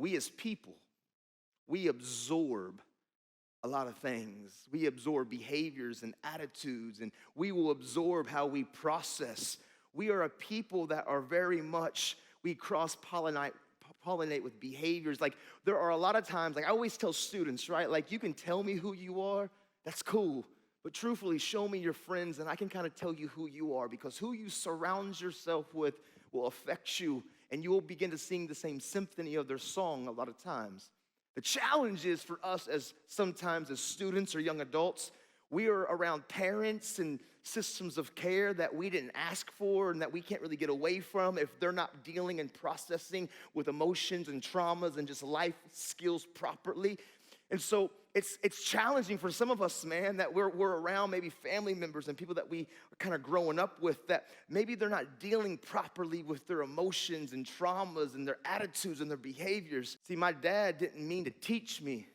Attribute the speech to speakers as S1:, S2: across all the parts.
S1: we as people, we absorb a lot of things. We absorb behaviors and attitudes, and we will absorb how we process. We are a people that are very much, we cross-pollinate with behaviors. Like, there are a lot of times, like I always tell students, right? Like, you can tell me who you are, that's cool. But truthfully, show me your friends, and I can kind of tell you who you are, because who you surround yourself with will affect you, and you will begin to sing the same symphony of their song a lot of times. The challenge is for us as sometimes as students or young adults, we are around parents and systems of care that we didn't ask for and that we can't really get away from if they're not dealing and processing with emotions and traumas and just life skills properly. And so it's challenging for some of us, man, that we're around maybe family members and people that we are kind of growing up with that maybe they're not dealing properly with their emotions and traumas and their attitudes and their behaviors. See, my dad didn't mean to teach me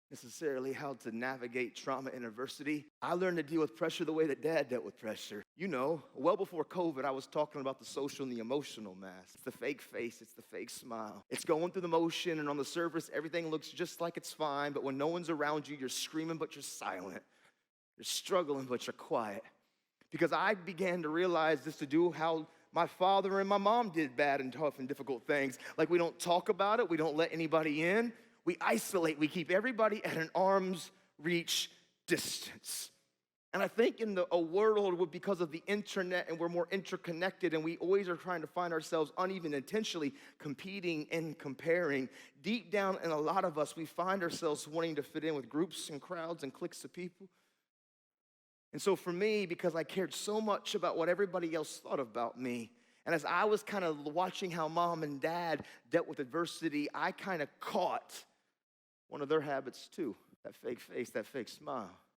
S1: necessarily how to navigate trauma and adversity. I learned to deal with pressure the way that Dad dealt with pressure. You know, well before COVID, I was talking about the social and the emotional mask. It's the fake face, it's the fake smile. It's going through the motion, and on the surface, everything looks just like it's fine, but when no one's around you, you're screaming, but you're silent. You're struggling, but you're quiet. Because I began to realize this to do how my father and my mom did bad and tough and difficult things. Like, we don't talk about it, we don't let anybody in. We isolate, we keep everybody at an arm's reach distance. And I think in a world because of the internet and we're more interconnected and we always are trying to find ourselves uneven intentionally competing and comparing, deep down in a lot of us, we find ourselves wanting to fit in with groups and crowds and cliques of people. And so for me, because I cared so much about what everybody else thought about me, and as I was kind of watching how mom and dad dealt with adversity, I kind of caught one of their habits too, that fake face, that fake smile.